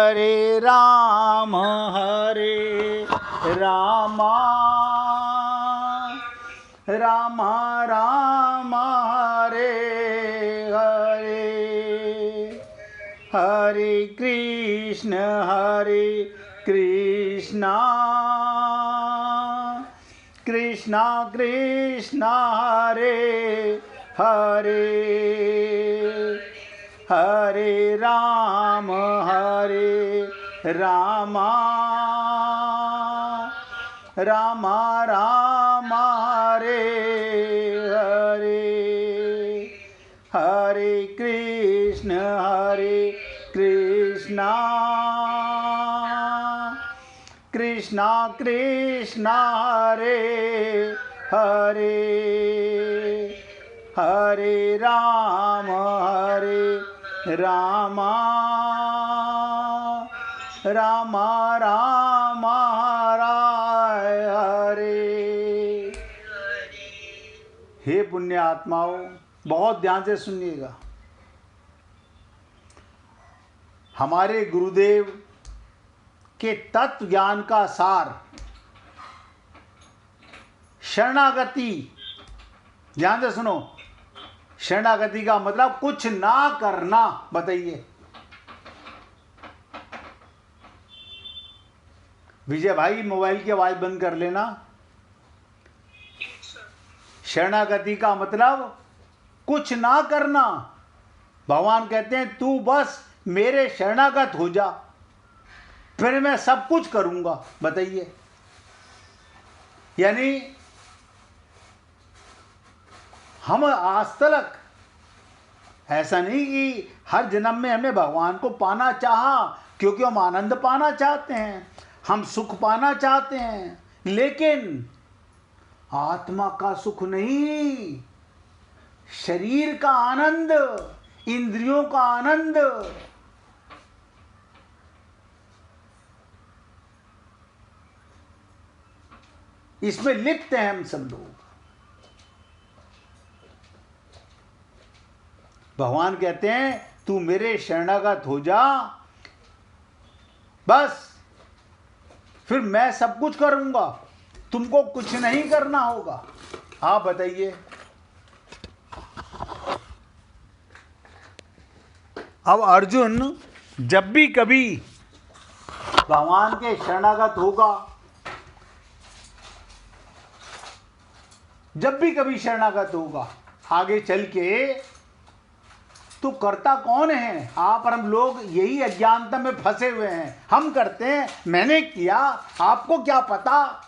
हरे राम रामा राम राम हरे हरे हरे कृष्ण कृष्ण कृष्ण हरे हरे हरे राम रामा राम राम हरे हरे हरे कृष्ण कृष्ण कृष्ण हरे हरे हरे राम रामा राम राम हरे। हे पुण्य आत्माओं, बहुत ध्यान से सुनिएगा। हमारे गुरुदेव के तत्व ज्ञान का सार शरणागति, ध्यान से सुनो। शरणागति का मतलब कुछ ना करना। बताइए विजय भाई, मोबाइल की आवाज बंद कर लेना। शरणागति का मतलब कुछ ना करना। भगवान कहते हैं तू बस मेरे शरणागत हो जा, फिर मैं सब कुछ करूंगा। बताइए, यानी हम आज तक ऐसा नहीं कि हर जन्म में हमें भगवान को पाना चाहा, क्योंकि हम आनंद पाना चाहते हैं, हम सुख पाना चाहते हैं, लेकिन आत्मा का सुख नहीं, शरीर का आनंद, इंद्रियों का आनंद। इसमें लिप्त हैं हम सब लोग। भगवान कहते हैं तू मेरे शरणागत हो जा, बस फिर मैं सब कुछ करूंगा, तुमको कुछ नहीं करना होगा। आप बताइए, अब अर्जुन जब भी कभी भगवान के शरणागत होगा, जब भी कभी शरणागत होगा, आगे चल के तो करता कौन है? आप और हम लोग यही अज्ञानता में फंसे हुए हैं। हम करते हैं मैंने किया, आपको क्या पता।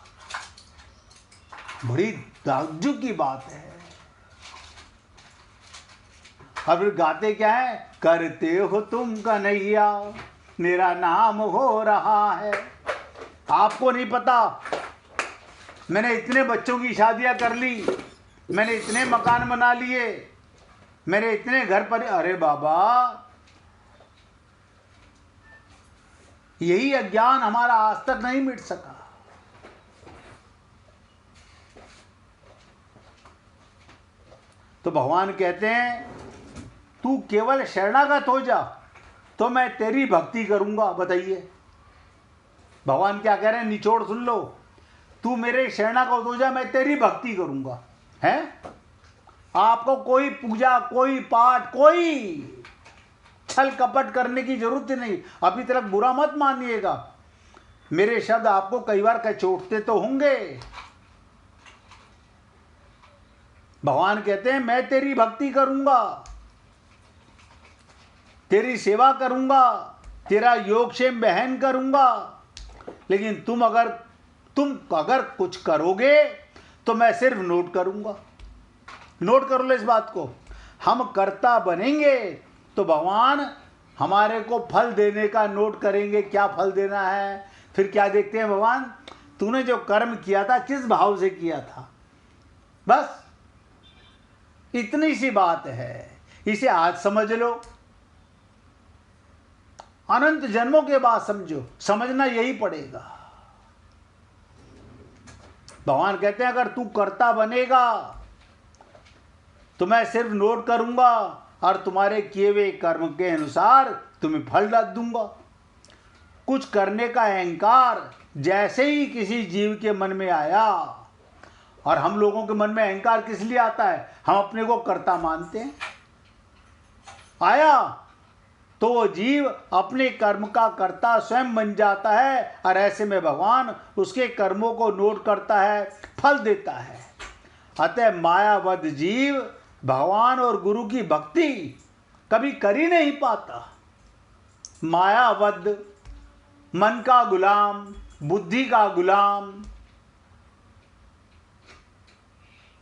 बड़ी ताज्जुब की बात है। अब गाते क्या है? करते हो तुम कन्हैया, मेरा नाम हो रहा है। आपको नहीं पता मैंने इतने बच्चों की शादियां कर ली, मैंने इतने मकान बना लिए, मेरे इतने घर पर। अरे बाबा, यही अज्ञान हमारा आज तक नहीं मिट सका। तो भगवान कहते हैं तू केवल शरणागत हो जा तो मैं तेरी भक्ति करूंगा। बताइए भगवान क्या कह रहे हैं, निचोड़ सुन लो। तू मेरे शरणागत हो जा, मैं तेरी भक्ति करूंगा। हैं? आपको कोई पूजा, कोई पाठ, कोई छल कपट करने की जरूरत ही नहीं। अभी तक बुरा मत मानिएगा, मेरे शब्द आपको कई बार कचोटते तो होंगे। भगवान कहते हैं मैं तेरी भक्ति करूंगा, तेरी सेवा करूंगा, तेरा योगक्षेम बहन करूंगा, लेकिन तुम अगर कुछ करोगे तो मैं सिर्फ नोट करूंगा। नोट कर लो इस बात को। हम कर्ता बनेंगे तो भगवान हमारे को फल देने का नोट करेंगे, क्या फल देना है। फिर क्या देखते हैं भगवान, तूने जो कर्म किया था किस भाव से किया था। बस इतनी सी बात है, इसे आज समझ लो, अनंत जन्मों के बाद समझो। समझना यही पड़ेगा। भगवान कहते हैं अगर तू कर्ता बनेगा तो मैं सिर्फ नोट करूंगा और तुम्हारे किए हुए कर्म के अनुसार तुम्हें फल दूंगा। कुछ करने का अहंकार जैसे ही किसी जीव के मन में आया, और हम लोगों के मन में अहंकार किस लिए आता है? हम अपने को कर्ता मानते हैं। आया तो वो जीव अपने कर्म का कर्ता स्वयं बन जाता है, और ऐसे में भगवान उसके कर्मों को नोट करता है, फल देता है। अतः मायावद जीव भगवान और गुरु की भक्ति कभी कर ही नहीं पाता। मायावद, मन का गुलाम, बुद्धि का गुलाम,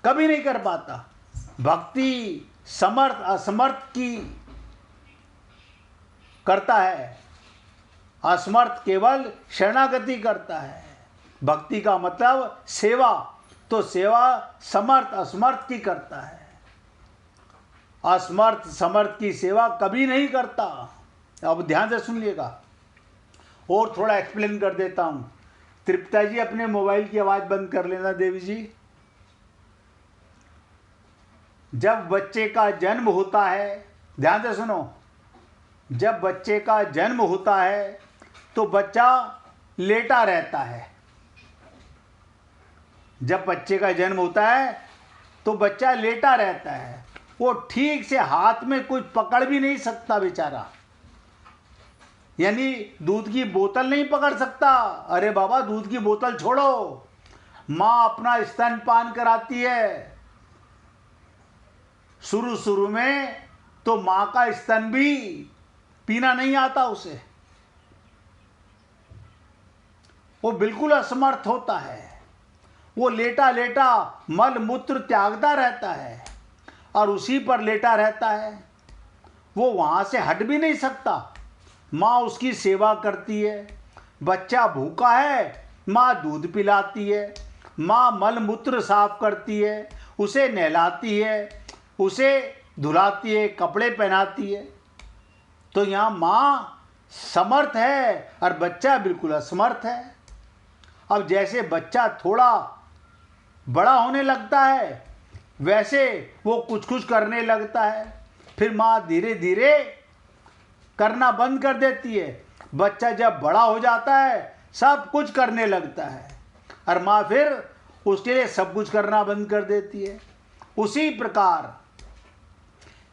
कभी नहीं कर पाता। भक्ति समर्थ असमर्थ की करता है, असमर्थ केवल शरणागति करता है। भक्ति का मतलब सेवा, तो सेवा समर्थ असमर्थ की करता है, असमर्थ समर्थ की सेवा कभी नहीं करता। अब ध्यान से सुनिएगा और थोड़ा एक्सप्लेन कर देता हूं। तृप्ता जी अपने मोबाइल की आवाज बंद कर लेना। देवी जी, जब बच्चे का जन्म होता है, ध्यान से सुनो, जब बच्चे का जन्म होता है तो बच्चा लेटा रहता है। जब बच्चे का जन्म होता है तो बच्चा लेटा रहता है। वो ठीक से हाथ में कुछ पकड़ भी नहीं सकता बेचारा, यानी दूध की बोतल नहीं पकड़ सकता। अरे बाबा, दूध की बोतल छोड़ो, माँ अपना स्तनपान कराती है। शुरू शुरू में तो माँ का स्तन भी पीना नहीं आता उसे, वो बिल्कुल असमर्थ होता है। वो लेटा लेटा मल मूत्र त्यागता रहता है और उसी पर लेटा रहता है। वो वहां से हट भी नहीं सकता। माँ उसकी सेवा करती है। बच्चा भूखा है, माँ दूध पिलाती है, माँ मल मूत्र साफ करती है, उसे नहलाती है, उसे धुलाती है, कपड़े पहनाती है। तो यहाँ माँ समर्थ है और बच्चा बिल्कुल असमर्थ है। अब जैसे बच्चा थोड़ा बड़ा होने लगता है, वैसे वो कुछ कुछ करने लगता है। फिर माँ धीरे धीरे करना बंद कर देती है। बच्चा जब बड़ा हो जाता है, सब कुछ करने लगता है, और माँ फिर उसके लिए सब कुछ करना बंद कर देती है। उसी प्रकार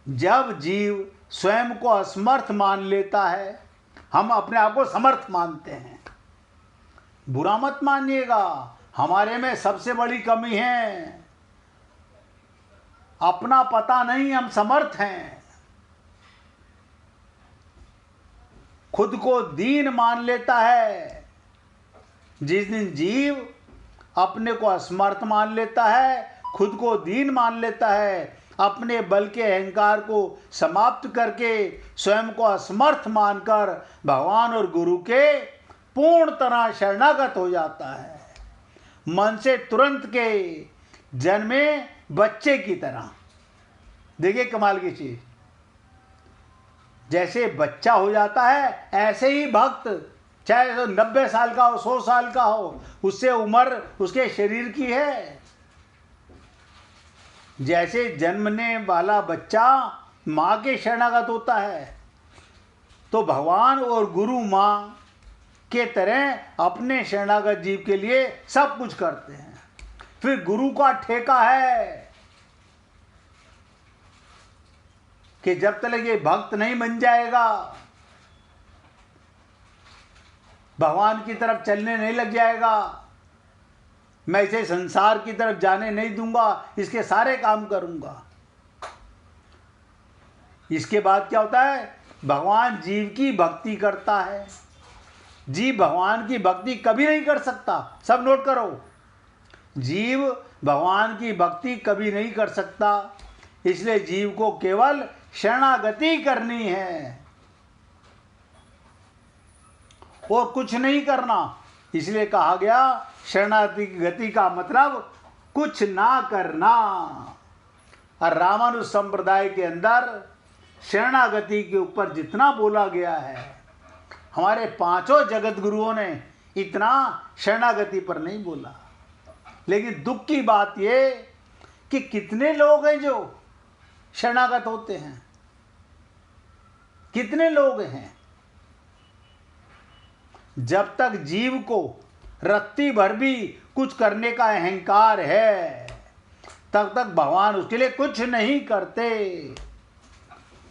जब जीव स्वयं को असमर्थ मान लेता है, हम अपने आप को समर्थ मानते हैं। बुरा मत मानिएगा, हमारे में सबसे बड़ी कमी है अपना पता नहीं, हम समर्थ हैं। खुद को दीन मान लेता है। जिस दिन जीव अपने को असमर्थ मान लेता है, खुद को दीन मान लेता है, अपने बल के अहंकार को समाप्त करके स्वयं को असमर्थ मानकर भगवान और गुरु के पूर्ण तरह शरणागत हो जाता है, मन से तुरंत के जन्मे बच्चे की तरह। देखिए कमाल की चीज, जैसे बच्चा हो जाता है ऐसे ही भक्त, चाहे 90 साल का हो, 100 साल का हो, उससे उम्र उसके शरीर की है। जैसे जन्मने वाला बच्चा माँ के शरणागत होता है, तो भगवान और गुरु माँ के तरह अपने शरणागत जीव के लिए सब कुछ करते हैं। फिर गुरु का ठेका है कि जब तक ये भक्त नहीं बन जाएगा, भगवान की तरफ चलने नहीं लग जाएगा, मैं इसे संसार की तरफ जाने नहीं दूंगा, इसके सारे काम करूंगा। इसके बाद क्या होता है? भगवान जीव की भक्ति करता है। जीव भगवान की भक्ति कभी नहीं कर सकता, सब नोट करो। जीव भगवान की भक्ति कभी नहीं कर सकता, इसलिए जीव को केवल शरणागति करनी है और कुछ नहीं करना। इसलिए कहा गया शरणागति का मतलब कुछ ना करना। और रामानुज संप्रदाय के अंदर शरणागति के ऊपर जितना बोला गया है, हमारे पांचों जगत गुरुओं ने इतना शरणागति पर नहीं बोला। लेकिन दुख की बात ये कि कितने लोग हैं जो शरणागत होते हैं, कितने लोग हैं। जब तक जीव को रत्ती भर भी कुछ करने का अहंकार है, तब तक भगवान उसके लिए कुछ नहीं करते।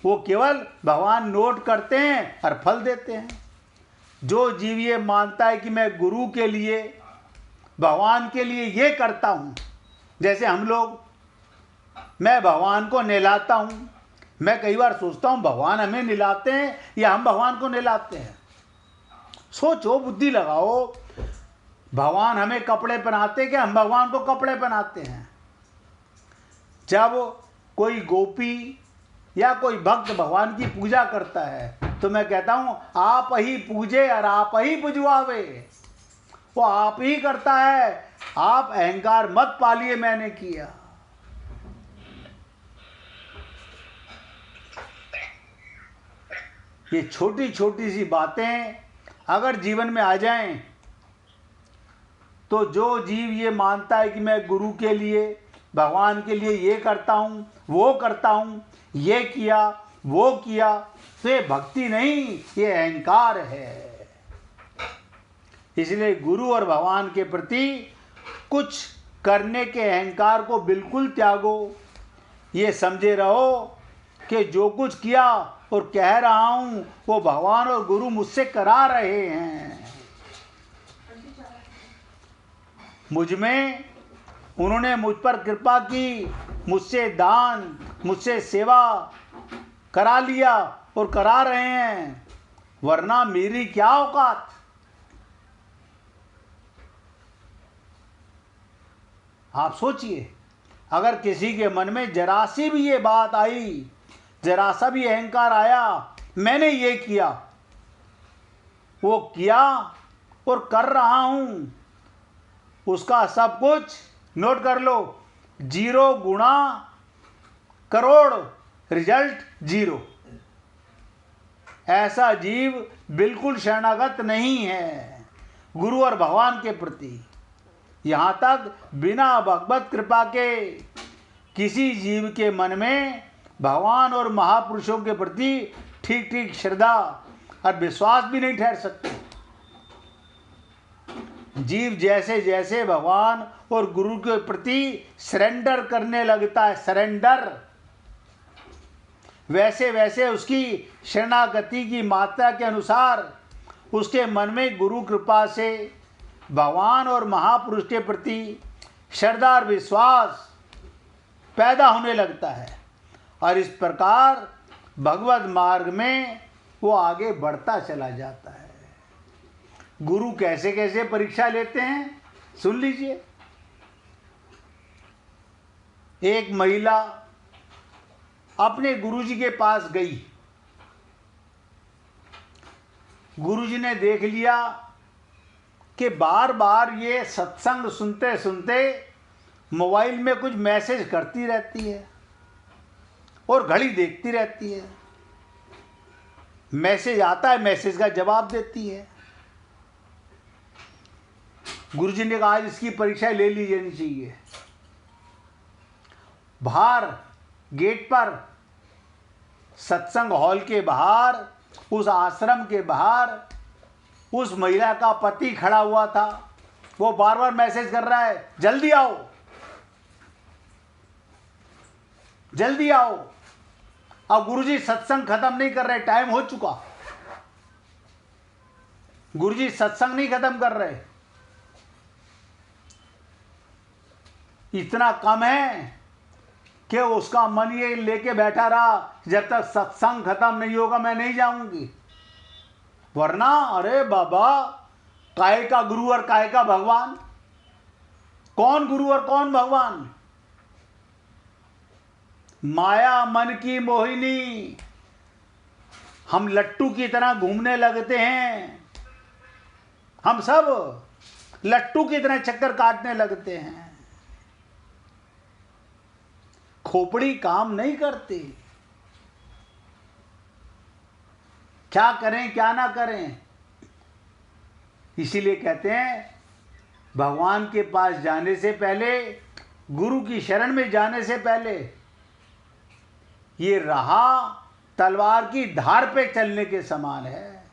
वो केवल भगवान नोट करते हैं और फल देते हैं। जो जीव ये मानता है कि मैं गुरु के लिए, भगवान के लिए ये करता हूँ, जैसे हम लोग, मैं भगवान को नहलाता हूँ। मैं कई बार सोचता हूँ भगवान हमें नहलाते हैं या हम भगवान को नहलाते हैं। सोचो, बुद्धि लगाओ। भगवान हमें कपड़े पहनाते कि हम भगवान को कपड़े पहनाते हैं? जब कोई गोपी या कोई भक्त भगवान की पूजा करता है तो मैं कहता हूँ आप ही पूजे और आप ही पुजवावे। वो आप ही करता है, आप अहंकार मत पालिए मैंने किया। ये छोटी छोटी सी बातें अगर जीवन में आ जाएं तो जो जीव ये मानता है कि मैं गुरु के लिए, भगवान के लिए ये करता हूँ, वो करता हूँ, ये किया वो किया, तो ये भक्ति नहीं, ये अहंकार है। इसलिए गुरु और भगवान के प्रति कुछ करने के अहंकार को बिल्कुल त्यागो। ये समझे रहो कि जो कुछ किया और कह रहा हूँ वो भगवान और गुरु मुझसे करा रहे हैं। मुझ में उन्होंने मुझ पर कृपा की, मुझसे दान, मुझसे सेवा करा लिया और करा रहे हैं, वरना मेरी क्या औकात। आप सोचिए, अगर किसी के मन में जरा सी भी ये बात आई, जरा सा भी अहंकार आया, मैंने ये किया, वो किया और कर रहा हूं, उसका सब कुछ नोट कर लो, 0 गुणा करोड़, रिजल्ट 0। ऐसा जीव बिल्कुल शरणागत नहीं है गुरु और भगवान के प्रति। यहाँ तक बिना भगवत कृपा के किसी जीव के मन में भगवान और महापुरुषों के प्रति ठीक ठीक श्रद्धा और विश्वास भी नहीं ठहर सकते। जीव जैसे जैसे भगवान और गुरु के प्रति सरेंडर करने लगता है, सरेंडर, वैसे वैसे उसकी शरणागति की मात्रा के अनुसार उसके मन में गुरु कृपा से भगवान और महापुरुष के प्रति श्रद्धा और विश्वास पैदा होने लगता है और इस प्रकार भगवत मार्ग में वो आगे बढ़ता चला जाता है। गुरु कैसे कैसे परीक्षा लेते हैं सुन लीजिए। एक महिला अपने गुरुजी के पास गई। गुरुजी ने देख लिया कि बार बार ये सत्संग सुनते सुनते मोबाइल में कुछ मैसेज करती रहती है और घड़ी देखती रहती है। मैसेज आता है, मैसेज का जवाब देती है। गुरुजी ने कहा आज इसकी परीक्षा ले ली जानी चाहिए। बाहर गेट पर, सत्संग हॉल के बाहर, उस आश्रम के बाहर उस महिला का पति खड़ा हुआ था। वो बार बार मैसेज कर रहा है, जल्दी आओ जल्दी आओ। अब गुरुजी सत्संग खत्म नहीं कर रहे, टाइम हो चुका। गुरुजी सत्संग नहीं खत्म कर रहे। इतना कम है कि उसका मन ये लेके बैठा रहा, जब तक सत्संग खत्म नहीं होगा मैं नहीं जाऊंगी। वरना अरे बाबा, काय का गुरु और काय का भगवान, कौन गुरु और कौन भगवान। माया मन की मोहिनी, हम लट्टू की तरह घूमने लगते हैं। हम सब लट्टू की तरह चक्कर काटने लगते हैं। खोपड़ी काम नहीं करती। क्या करें क्या ना करें। इसीलिए कहते हैं भगवान के पास जाने से पहले, गुरु की शरण में जाने से पहले, ये राह तलवार की धार पे चलने के समान है।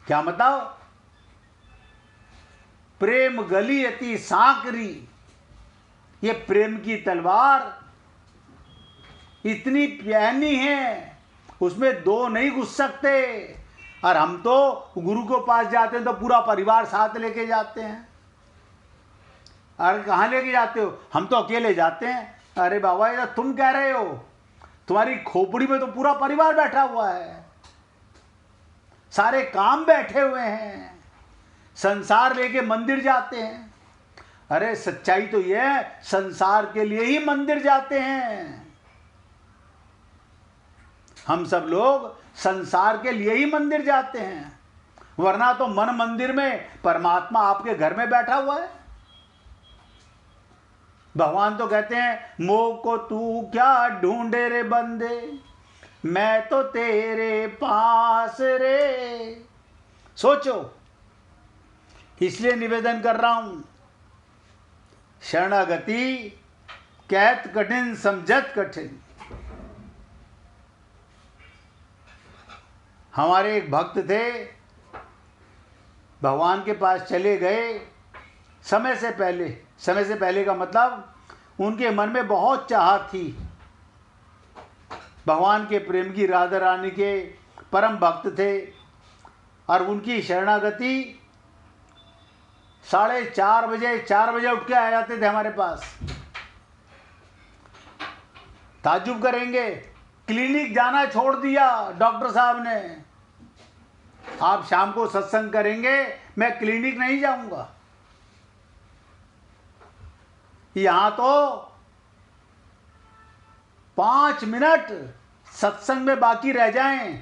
क्या मतलब? प्रेम गली अति सांकरी, ये प्रेम की तलवार इतनी प्यानी है, उसमें दो नहीं घुस सकते। और हम तो गुरु के पास जाते हैं तो पूरा परिवार साथ लेके जाते हैं। अरे कहाँ लेके जाते हो? हम तो अकेले जाते हैं। अरे बाबा ये तुम कह रहे हो, तुम्हारी खोपड़ी में तो पूरा परिवार बैठा हुआ है, सारे काम बैठे हुए हैं, संसार लेके मंदिर जाते हैं। अरे सच्चाई तो ये है, संसार के लिए ही मंदिर जाते हैं। हम सब लोग संसार के लिए ही मंदिर जाते हैं, वरना तो मन मंदिर में परमात्मा आपके घर में बैठा हुआ है। भगवान तो कहते हैं मोह को तू क्या ढूंढे रे बंदे, मैं तो तेरे पास रे। सोचो, इसलिए निवेदन कर रहा हूं, शरणागति कहत कठिन समझत कठिन। हमारे एक भक्त थे, भगवान के पास चले गए समय से पहले। समय से पहले का मतलब उनके मन में बहुत चाहत थी, भगवान के प्रेम की, राधा रानी के परम भक्त थे। और उनकी शरणागति 4:30 बजे 4 बजे उठ के आ जाते थे हमारे पास। ताज्जुब करेंगे, क्लिनिक जाना छोड़ दिया डॉक्टर साहब ने। आप शाम को सत्संग करेंगे, मैं क्लिनिक नहीं जाऊंगा। यहां तो 5 मिनट सत्संग में बाकी रह जाएं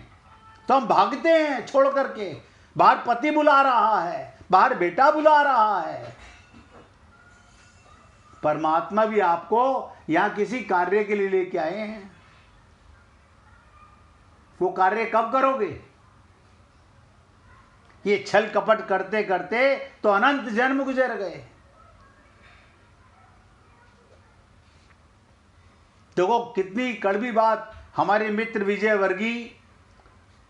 तो हम भागते हैं छोड़ करके। बाहर पति बुला रहा है, बाहर बेटा बुला रहा है। परमात्मा भी आपको यहां किसी कार्य के लिए लेके आए हैं। वो कार्य कब करोगे? ये छल कपट करते करते तो अनंत जन्म गुजर गए। देखो कितनी कड़वी बात हमारे मित्र विजय वर्गी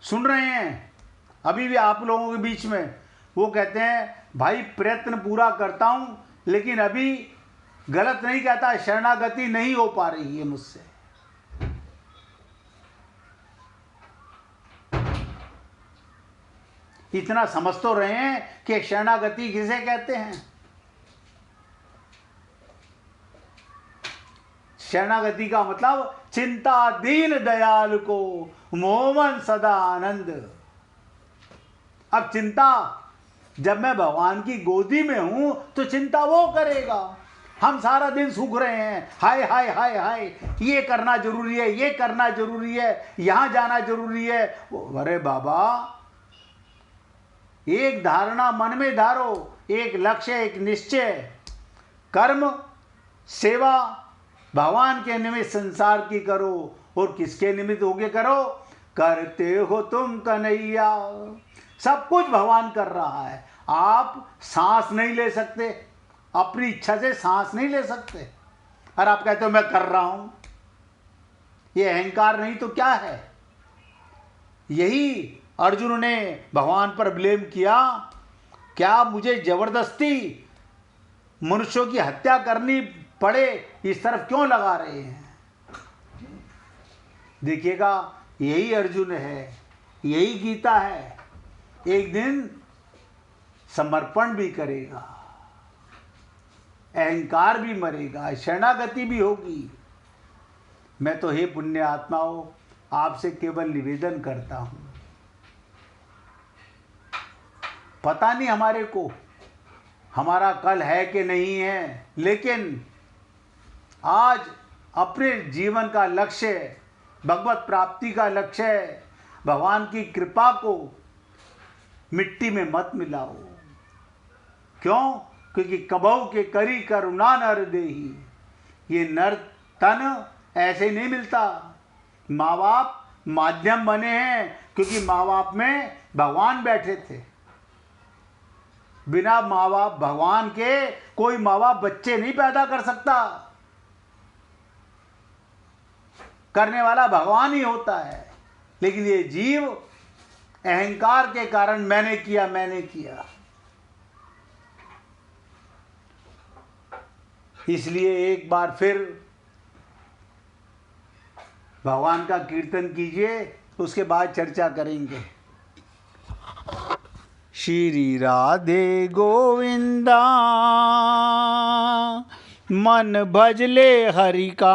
सुन रहे हैं अभी भी आप लोगों के बीच में। वो कहते हैं भाई प्रयत्न पूरा करता हूं, लेकिन अभी गलत नहीं कहता, शरणागति नहीं हो पा रही है मुझसे। इतना समझ तो रहे हैं कि शरणागति किसे कहते हैं। शरणागति का मतलब चिंता दीन दयाल को मोमन सदा आनंद। अब चिंता, जब मैं भगवान की गोदी में हूं तो चिंता वो करेगा। हम सारा दिन सूख रहे हैं, हाय हाय हाय हाय, ये करना जरूरी है, ये करना जरूरी है, यहां जाना जरूरी है। अरे बाबा, एक धारणा मन में धारो, एक लक्ष्य, एक निश्चय, कर्म सेवा भगवान के निमित्त संसार की करो। और किसके निमित्त होके करो? करते हो तुम कन्हैया। सब कुछ भगवान कर रहा है। आप सांस नहीं ले सकते, अपनी इच्छा से सांस नहीं ले सकते, और आप कहते हो मैं कर रहा हूं। ये अहंकार नहीं तो क्या है? यही अर्जुन ने भगवान पर ब्लेम किया, क्या मुझे जबरदस्ती मनुष्यों की हत्या करनी पड़े, इस तरफ क्यों लगा रहे हैं? देखिएगा, यही अर्जुन है, यही गीता है। एक दिन समर्पण भी करेगा, अहंकार भी मरेगा, शरणागति भी होगी। मैं तो हे पुण्य आत्माओं आपसे केवल निवेदन करता हूं, पता नहीं हमारे को हमारा कल है कि नहीं है, लेकिन आज अपने जीवन का लक्ष्य, भगवत प्राप्ति का लक्ष्य, भगवान की कृपा को मिट्टी में मत मिलाओ। क्यों? क्योंकि कबहू के करी करुणा नर देही। ये नर तन ऐसे नहीं मिलता। माँ बाप माध्यम बने हैं, क्योंकि माँ बाप में भगवान बैठे थे। बिना माँ बाप भगवान के कोई माँ बाप बच्चे नहीं पैदा कर सकता। करने वाला भगवान ही होता है। लेकिन ये जीव अहंकार के कारण मैंने किया। इसलिए एक बार फिर भगवान का कीर्तन कीजिए, उसके बाद चर्चा करेंगे। श्री राधे गोविंदा मन भजले हरि का,